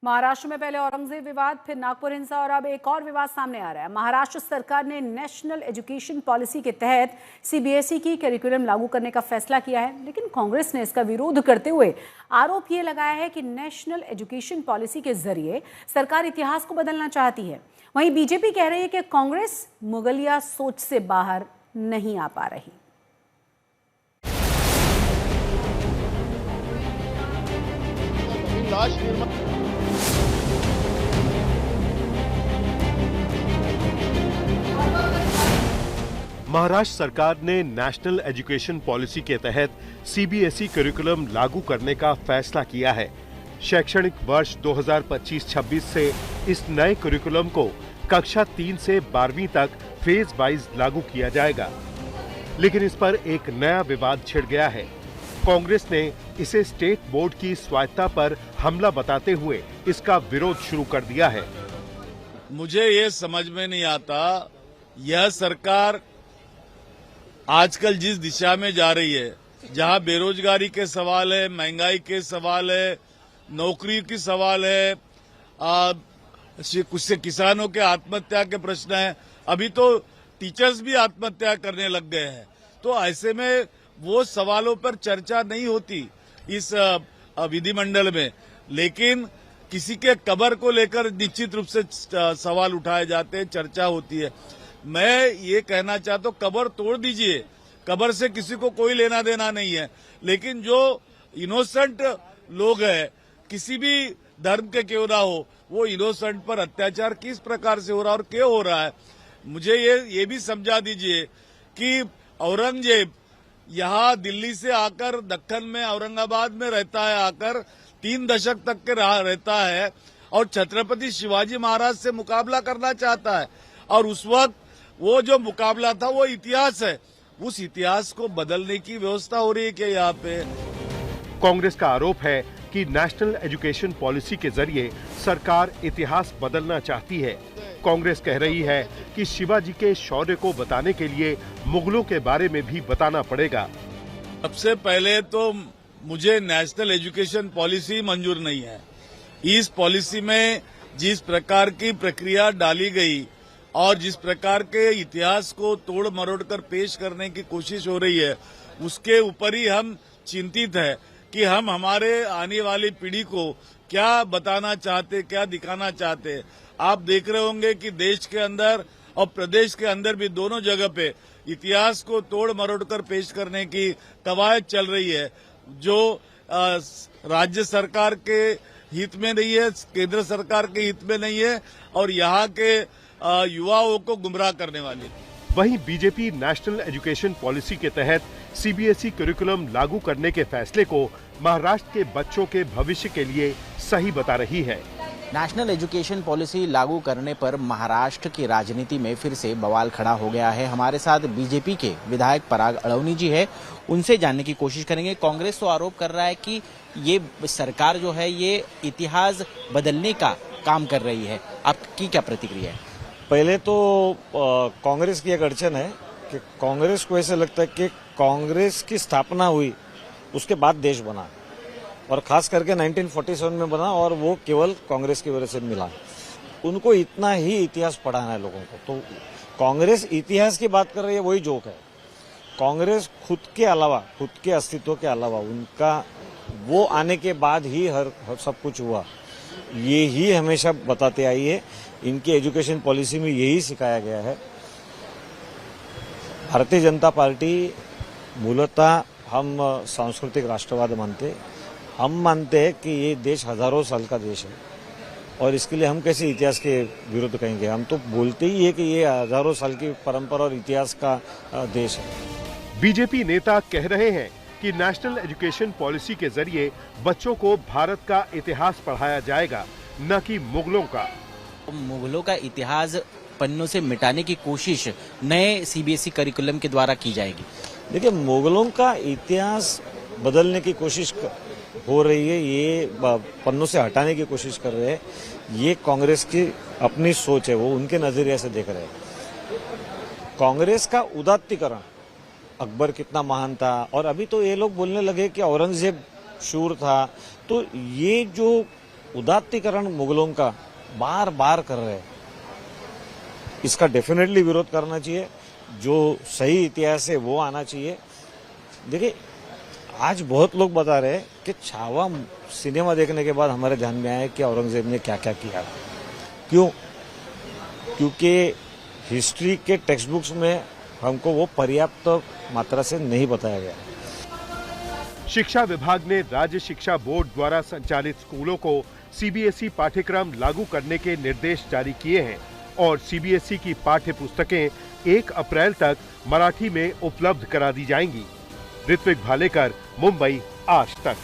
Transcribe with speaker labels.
Speaker 1: महाराष्ट्र में पहले औरंगजेब विवाद, फिर नागपुर हिंसा और अब एक और विवाद सामने आ रहा है। महाराष्ट्र सरकार ने नेशनल एजुकेशन पॉलिसी के तहत सीबीएसई की करिकुलम लागू करने का फैसला किया है, लेकिन कांग्रेस ने इसका विरोध करते हुए आरोप ये लगाया है कि नेशनल एजुकेशन पॉलिसी के जरिए सरकार इतिहास को बदलना चाहती है। वहीं बीजेपी कह रही है कि कांग्रेस मुगलिया सोच से बाहर नहीं आ पा रही।
Speaker 2: महाराष्ट्र सरकार ने नेशनल एजुकेशन पॉलिसी के तहत सीबीएसई करिकुलम लागू करने का फैसला किया है। शैक्षणिक वर्ष 2025-26 से इस नए करिकुलम को कक्षा 3 से 12वीं तक फेज वाइज लागू किया जाएगा, लेकिन इस पर एक नया विवाद छिड़ गया है। कांग्रेस ने इसे स्टेट बोर्ड की स्वायत्तता पर हमला बताते हुए इसका विरोध शुरू कर दिया है।
Speaker 3: मुझे ये समझ में नहीं आता, यह सरकार आजकल जिस दिशा में जा रही है, जहां बेरोजगारी के सवाल है, महंगाई के सवाल है, नौकरी की सवाल है, कुछ से किसानों के आत्महत्या के प्रश्न है, अभी तो टीचर्स भी आत्महत्या करने लग गए हैं। तो ऐसे में वो सवालों पर चर्चा नहीं होती इस विधिमंडल में, लेकिन किसी के कब्र को लेकर निश्चित रूप से सवाल उठाए जाते हैं, चर्चा होती है। मैं ये कहना चाहता हूँ, कब्र तोड़ दीजिए, कब्र से किसी को कोई लेना देना नहीं है, लेकिन जो इनोसेंट लोग हैं, किसी भी धर्म के क्यों ना हो, वो इनोसेंट पर अत्याचार किस प्रकार से हो रहा है और क्यों हो रहा है। मुझे ये भी समझा दीजिए कि औरंगजेब यहाँ दिल्ली से आकर दक्कन में औरंगाबाद में रहता है, आकर 3 दशक तक के रहता है और छत्रपति शिवाजी महाराज से मुकाबला करना चाहता है, और उस वक्त वो जो मुकाबला था वो इतिहास है, उस इतिहास को बदलने की व्यवस्था हो रही है क्या यहाँ पे।
Speaker 2: कांग्रेस का आरोप है कि नेशनल एजुकेशन पॉलिसी के जरिए सरकार इतिहास बदलना चाहती है। कांग्रेस कह रही है कि शिवाजी के शौर्य को बताने के लिए मुगलों के बारे में भी बताना पड़ेगा।
Speaker 3: सबसे पहले तो मुझे नेशनल एजुकेशन पॉलिसी मंजूर नहीं है। इस पॉलिसी में जिस प्रकार की प्रक्रिया डाली गई और जिस प्रकार के इतिहास को तोड़ मरोड़ कर पेश करने की कोशिश हो रही है, उसके ऊपर ही हम चिंतित है कि हम हमारे आने वाली पीढ़ी को क्या बताना चाहते, क्या दिखाना चाहते। आप देख रहे होंगे कि देश के अंदर और प्रदेश के अंदर भी दोनों जगह पे इतिहास को तोड़ मरोड़ कर पेश करने की कवायद चल रही है, जो राज्य सरकार के हित में नहीं है, केंद्र सरकार के हित में नहीं है और यहाँ के युवाओं को गुमराह करने वाली।
Speaker 2: वहीं बीजेपी नेशनल एजुकेशन पॉलिसी के तहत सीबीएसई करिकुलम लागू करने के फैसले को महाराष्ट्र के बच्चों के भविष्य के लिए सही बता रही है।
Speaker 4: नेशनल एजुकेशन पॉलिसी लागू करने पर महाराष्ट्र की राजनीति में फिर से बवाल खड़ा हो गया है। हमारे साथ बीजेपी के विधायक पराग अड़वनी जी है, उनसे जानने की कोशिश करेंगे। कांग्रेस तो आरोप कर रहा है कि ये सरकार जो है ये इतिहास बदलने का काम कर रही है, आपकी क्या प्रतिक्रिया है?
Speaker 5: पहले तो कांग्रेस की एक अड़चन है कि कांग्रेस को ऐसे लगता है कि कांग्रेस की स्थापना हुई उसके बाद देश बना, और खास करके 1947 में बना, और वो केवल कांग्रेस की वजह से मिला। उनको इतना ही इतिहास पढ़ाना है लोगों को। तो कांग्रेस इतिहास की बात कर रही है, वही जोक है। कांग्रेस खुद के अलावा, खुद के अस्तित्व के अलावा, उनका वो आने के बाद ही हर सब कुछ हुआ, ये ही हमेशा बताते आई है। इनकी एजुकेशन पॉलिसी में यही सिखाया गया है। भारतीय जनता पार्टी मूलतः हम सांस्कृतिक राष्ट्रवाद मानते, हम मानते हैं कि ये देश हजारों साल का देश है, और इसके लिए हम कैसे इतिहास के विरुद्ध कहेंगे। हम तो बोलते ही है कि ये हजारों साल की परंपरा और इतिहास का देश है।
Speaker 2: बीजेपी नेता कह रहे हैं कि नेशनल एजुकेशन पॉलिसी के जरिए बच्चों को भारत का इतिहास पढ़ाया जाएगा, न कि मुगलों का।
Speaker 4: मुगलों का इतिहास पन्नों से मिटाने की कोशिश नए सीबीएसई करिकुलम के द्वारा की जाएगी।
Speaker 5: देखिए, मुगलों का इतिहास बदलने की कोशिश हो रही है, ये पन्नों से हटाने की कोशिश कर रहे हैं। ये कांग्रेस की अपनी सोच है, वो उनके नजरिए से देख रहे हैं। कांग्रेस का उदात्तीकरण, अकबर कितना महान था, और अभी तो ये लोग बोलने लगे कि औरंगजेब शूर था। तो ये जो उदात्तीकरण मुगलों का बार बार कर रहे हैं, इसका डेफिनेटली विरोध करना चाहिए। जो सही इतिहास है वो आना चाहिए। देखिए, आज बहुत लोग बता रहे हैं कि छावा सिनेमा देखने के बाद हमारे ध्यान में आया कि औरंगजेब ने क्या क्या किया। क्यों? क्योंकि हिस्ट्री के टेक्स्ट बुक्स में हमको वो पर्याप्त मात्रा से नहीं बताया गया।
Speaker 2: शिक्षा विभाग ने राज्य शिक्षा बोर्ड द्वारा संचालित स्कूलों को सीबीएसई पाठ्यक्रम लागू करने के निर्देश जारी किए हैं और सीबीएसई की पाठ्य पुस्तकें 1 अप्रैल तक मराठी में उपलब्ध करा दी जाएंगी। ऋत्विक भालेकर, मुंबई, आज तक।